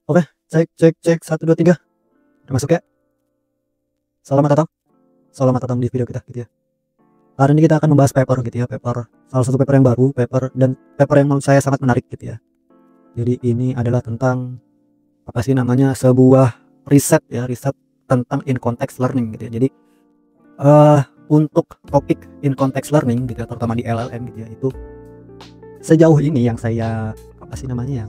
Oke, cek cek cek 1 2 3. Udah masuk ya? Selamat datang. Selamat datang di video kita gitu ya. Hari ini kita akan membahas paper gitu ya, salah satu paper yang baru, paper yang menurut saya sangat menarik gitu ya. Jadi ini adalah tentang apa sih namanya, sebuah riset ya, riset tentang in context learning gitu ya. Jadi untuk topik in context learning gitu ya, terutama di LLM gitu ya, itu sejauh ini yang saya apa sih namanya,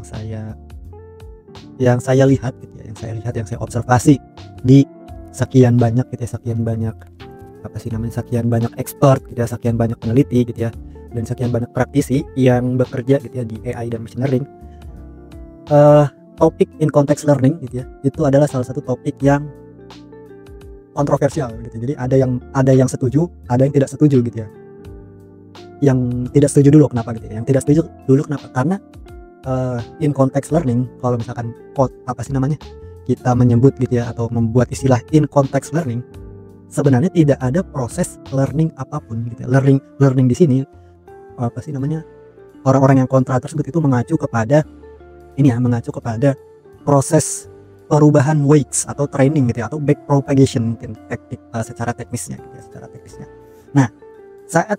yang saya lihat gitu ya, yang saya observasi di sekian banyak gitu ya, sekian banyak expert gitu ya, sekian banyak peneliti gitu ya, dan sekian banyak praktisi yang bekerja gitu ya di AI dan machine learning. Topik in context learning gitu ya, itu adalah salah satu topik yang kontroversial gitu. Jadi ada yang setuju, ada yang tidak setuju gitu ya. Yang tidak setuju dulu kenapa gitu ya? Yang tidak setuju dulu kenapa? Karena in context learning, kalau misalkan kita menyebut gitu ya, atau membuat istilah in context learning, sebenarnya tidak ada proses learning apapun gitu ya. Learning di sini orang-orang yang kontra tersebut itu mengacu kepada proses perubahan weights atau training gitu ya, atau backpropagation mungkin secara teknisnya gitu ya, Nah, saat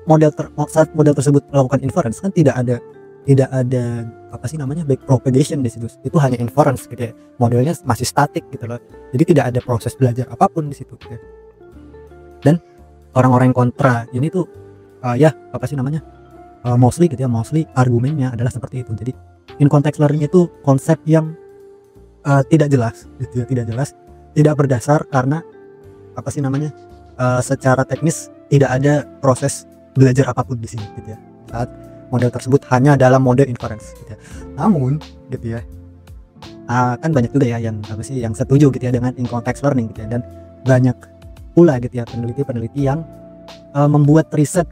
model tersebut melakukan inference, kan tidak ada backpropagation di situ. Itu hanya inference gitu ya. Modelnya masih statik gitu loh. Jadi tidak ada proses belajar apapun di situ gitu ya. Dan orang-orang yang kontra ini tuh mostly argumennya adalah seperti itu. Jadi in context learning itu konsep yang tidak jelas gitu ya, tidak berdasar, karena secara teknis tidak ada proses belajar apapun di sini gitu ya, saat model tersebut hanya dalam mode inference gitu ya. Namun gitu ya, kan banyak juga ya yang setuju gitu ya dengan in context learning gitu ya, dan banyak pula gitu ya peneliti yang membuat riset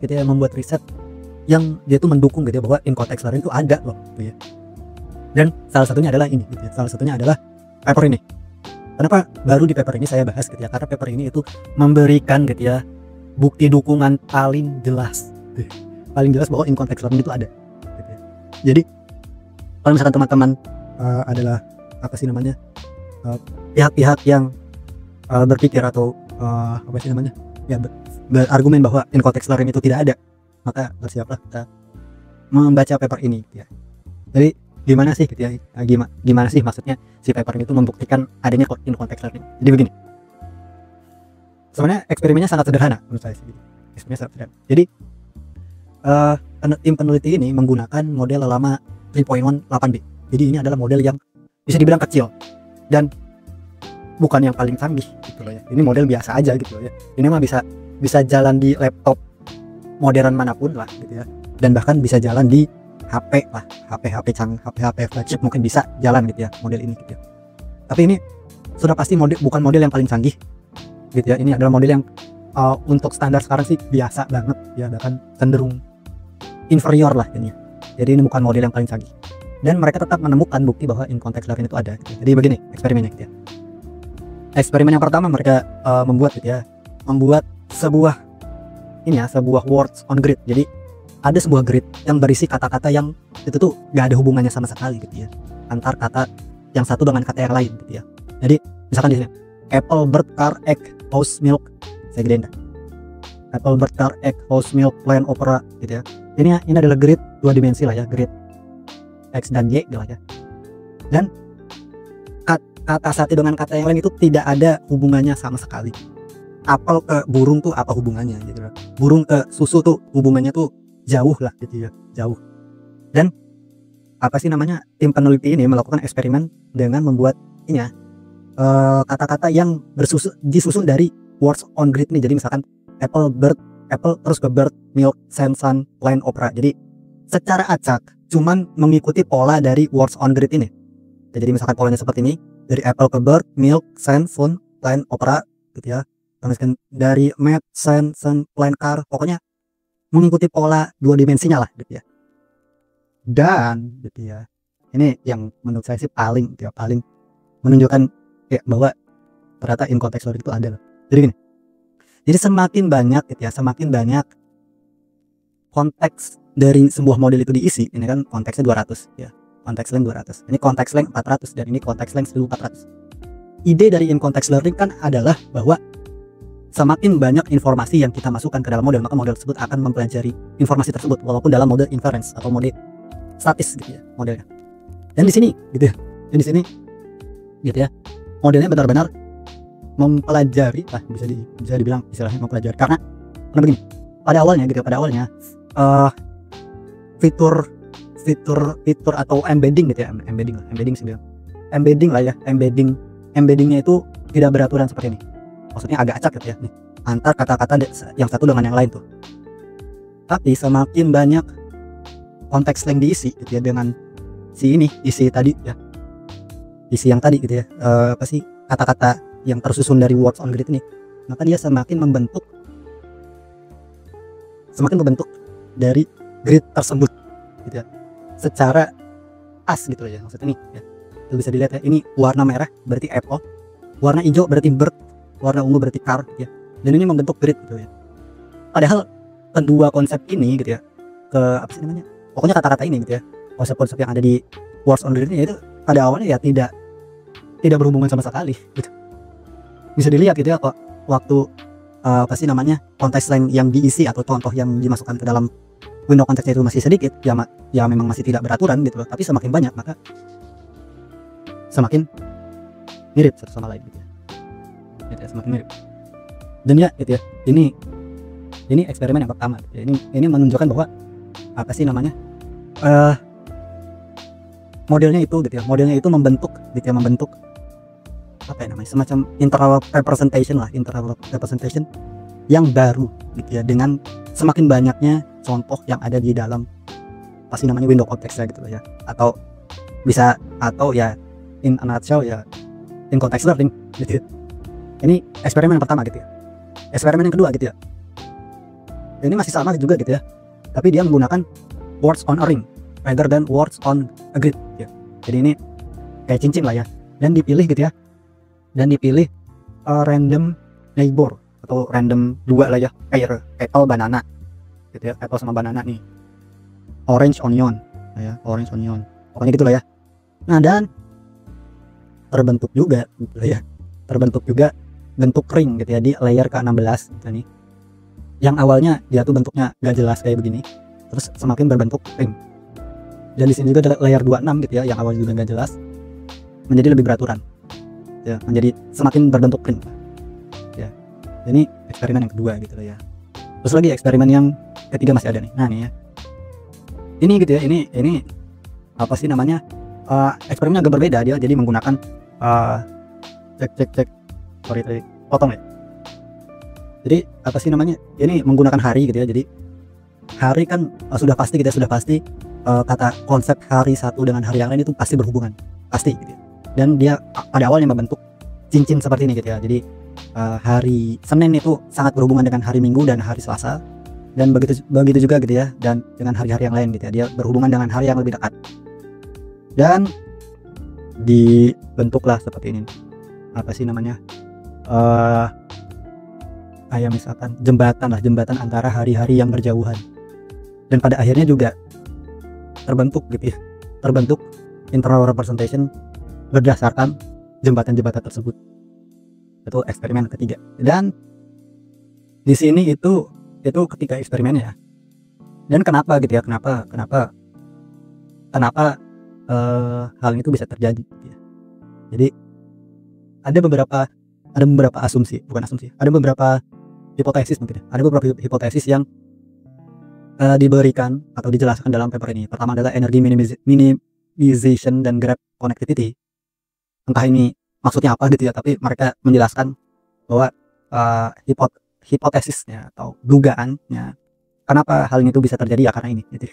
yang dia tuh mendukung gitu ya, bahwa in context learning itu ada loh gitu ya. Dan salah satunya adalah ini gitu ya, paper ini. Kenapa baru di paper ini saya bahas gitu ya? Karena paper ini itu memberikan gitu ya bukti dukungan paling jelas bahwa in context learning itu ada gitu ya. Jadi kalau misalkan teman-teman adalah pihak-pihak yang berpikir atau berargumen bahwa in context learning itu tidak ada, maka bersiaplah kita membaca paper ini gitu ya. Jadi gimana sih gitu ya, gimana sih maksudnya si paper ini itu membuktikan adanya in context learning. Jadi begini, sebenarnya eksperimennya sangat sederhana menurut saya sih gitu. Jadi tim peneliti ini menggunakan model lama 3.18b. Jadi ini adalah model yang bisa dibilang kecil dan bukan yang paling canggih gitu loh ya. Ini model biasa aja gitu loh ya. Ini mah bisa jalan di laptop modern manapun lah gitu ya. Dan bahkan bisa jalan di HP lah, HP flagship mungkin bisa jalan gitu ya model ini gitu ya. Tapi ini sudah pasti bukan model yang paling canggih gitu ya. Ini adalah model yang untuk standar sekarang sih biasa banget ya, bahkan cenderung inferior lah ini. Jadi ini bukan model yang paling canggih. Dan mereka tetap menemukan bukti bahwa in context learning itu ada gitu. Jadi begini eksperimennya gitu ya. Eksperimen yang pertama mereka membuat sebuah words on grid. Jadi ada sebuah grid yang berisi kata-kata yang itu tuh gak ada hubungannya sama sekali gitu ya, antar kata yang satu dengan kata yang lain gitu ya. Jadi misalkan di sini apple, bird, car, egg, house, milk. Saya gedein dah. Apple, bird, car, egg, house, milk, plane, opera gitu ya. Ini adalah grid 2 dimensi lah ya, grid X dan Y gitu lah ya. Dan kata satu dengan kata yang lain itu tidak ada hubungannya sama sekali. Apel ke burung tuh apa hubungannya gitu lah. Burung ke susu tuh hubungannya tuh jauh lah gitu ya, jauh. Dan tim peneliti ini melakukan eksperimen dengan membuat kata-kata yang disusun dari words on grid nih. Jadi misalkan apple terus ke bird, milk, sun, plane, opera. Jadi secara acak cuman mengikuti pola dari words on grid ini. Jadi misalkan polanya seperti ini, dari apple ke bird, milk, sun, plane, opera gitu ya. Terus dari mat, sun, plane, car, pokoknya mengikuti pola 2 dimensinya lah gitu ya. Dan gitu ya, ini yang menurut saya sih paling menunjukkan ya bahwa ternyata in context learning itu ada. Jadi gini, jadi semakin banyak konteks dari sebuah model itu diisi, ini kan konteksnya 200 ya, context length 200, ini context length 400, dan ini context length 1400. Ide dari in context learning kan adalah bahwa semakin banyak informasi yang kita masukkan ke dalam model, maka model tersebut akan mempelajari informasi tersebut walaupun dalam mode inference atau mode statis gitu ya modelnya. Dan di sini gitu ya, dan di sini gitu ya, modelnya benar-benar mempelajari, bisa dibilang istilahnya mempelajari, karena begini, pada awalnya gitu, pada awalnya fitur atau embedding gitu ya, embeddingnya itu tidak beraturan seperti ini. Maksudnya agak acak gitu ya nih, antar kata-kata yang satu dengan yang lain tuh. Tapi semakin banyak konteks length diisi gitu ya dengan isi tadi ya, isi yang tadi gitu ya, apa sih, kata-kata yang tersusun dari words on grid ini, maka dia semakin membentuk dari grid tersebut gitu ya, secara as gitu ya. Maksudnya nih ya, itu bisa dilihat ya, ini warna merah berarti apple, warna hijau berarti bird, warna ungu berarti car gitu ya, dan ini membentuk grid gitu ya. Padahal kedua konsep ini gitu ya, apa sih namanya, pokoknya kata-kata ini gitu ya, konsep-konsep yang ada di words on grid ini itu pada awalnya ya tidak berhubungan sama sekali gitu. Bisa dilihat gitu ya kok waktu apa sih namanya, konteks length yang diisi atau contoh yang dimasukkan ke dalam window konteksnya itu masih sedikit ya, memang masih tidak beraturan gitu loh. Tapi semakin banyak maka semakin mirip satu sama lain gitu ya, semakin mirip. Dan ya gitu ya, ini eksperimen yang pertama gitu ya. Ini menunjukkan bahwa apa sih namanya, modelnya itu gitu ya, modelnya itu membentuk gitu ya, membentuk apa ya namanya, semacam internal representation yang baru gitu ya, dengan semakin banyaknya contoh yang ada di dalam pasti namanya window konteksnya gitu ya, atau ya in a nutshell ya in context learning gitu ya. Ini eksperimen yang pertama gitu ya. Eksperimen yang kedua gitu ya, ini masih sama juga gitu ya, tapi dia menggunakan words on a ring rather than words on a grid ya. Jadi ini kayak cincin lah ya, dan dipilih gitu ya, dan dipilih random neighbor atau random dua lah ya, kayak apple banana gitu ya, apple sama banana nih, orange onion ya, orange onion, pokoknya gitulah ya. Nah, dan terbentuk juga gitu ya, bentuk ring gitu ya di layer ke-16 gitu nih, yang awalnya dia tuh bentuknya gak jelas kayak begini, terus semakin berbentuk ring. Dan di sini juga ada layer 26 gitu ya, yang awalnya juga gak jelas menjadi lebih beraturan ya, menjadi semakin berbentuk ring ya. Ini eksperimen yang kedua gitu ya. Terus lagi eksperimen yang ketiga masih ada nih. Nah nih ya, ini gitu ya, ini apa sih namanya, eksperimennya agak berbeda. Dia jadi menggunakan sorry potong ya. Jadi apa sih namanya, ini menggunakan hari gitu ya. Jadi hari kan sudah pasti gitu ya, kata konsep hari satu dengan hari yang lain itu pasti berhubungan, pasti gitu ya. Dan dia pada awalnya membentuk cincin seperti ini gitu ya. Jadi hari Senin itu sangat berhubungan dengan hari Minggu dan hari Selasa, dan begitu juga gitu ya, dan dengan hari-hari yang lain gitu ya, dia berhubungan dengan hari yang lebih dekat. Dan dibentuklah seperti ini, apa sih namanya, kayak misalkan jembatan antara hari-hari yang berjauhan. Dan pada akhirnya juga terbentuk gitu ya, terbentuk internal representation berdasarkan jembatan-jembatan tersebut. Itu eksperimen ketiga. Dan di sini itu ketiga eksperimennya. Dan kenapa gitu ya, kenapa hal itu bisa terjadi gitu ya. Jadi ada beberapa hipotesis mungkin ya. Ada beberapa hipotesis yang diberikan atau dijelaskan dalam paper ini. Pertama adalah energy minimization dan graph connectivity. Entah ini maksudnya apa gitu ya, tapi mereka menjelaskan bahwa hipotesisnya atau dugaannya kenapa hal ini tuh bisa terjadi ya karena ini gitu.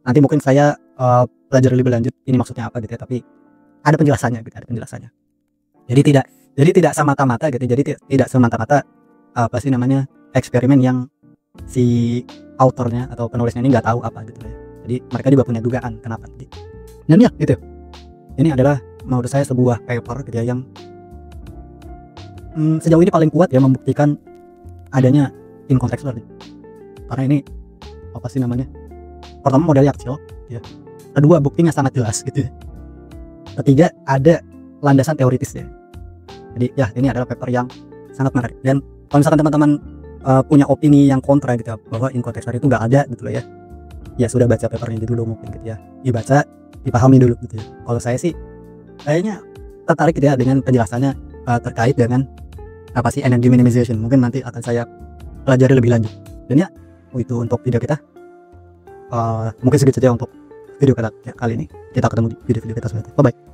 Nanti mungkin saya pelajari lebih lanjut ini maksudnya apa gitu ya, tapi ada penjelasannya gitu, ada penjelasannya. Jadi tidak semata-mata gitu, jadi tidak semata-mata apa sih namanya, eksperimen yang si autornya atau penulisnya ini nggak tahu apa gitu ya. Jadi mereka juga punya dugaan kenapa gitu. Dan ya gitu, ini adalah menurut saya sebuah paper gitu ya, yang sejauh ini paling kuat ya membuktikan adanya in context learning. Karena ini apa sih namanya, pertama modelnya kecil ya, Kedua, buktinya sangat jelas gitu ya. Ketiga, ada landasan teoritis ya. Jadi ya ini adalah paper yang sangat menarik. Dan kalau misalkan teman-teman punya opini yang kontra gitu ya, bahwa in context study itu nggak ada gitu loh ya, ya sudah baca papernya dulu mungkin gitu ya, dibaca, dipahami dulu gitu ya. Kalau saya sih kayaknya tertarik gitu ya dengan penjelasannya terkait dengan apa sih energy minimization. Mungkin nanti akan saya pelajari lebih lanjut. Dan ya itu untuk video kita, mungkin segitu saja untuk video kali ini. Kita ketemu di video-video kita selanjutnya. Bye bye.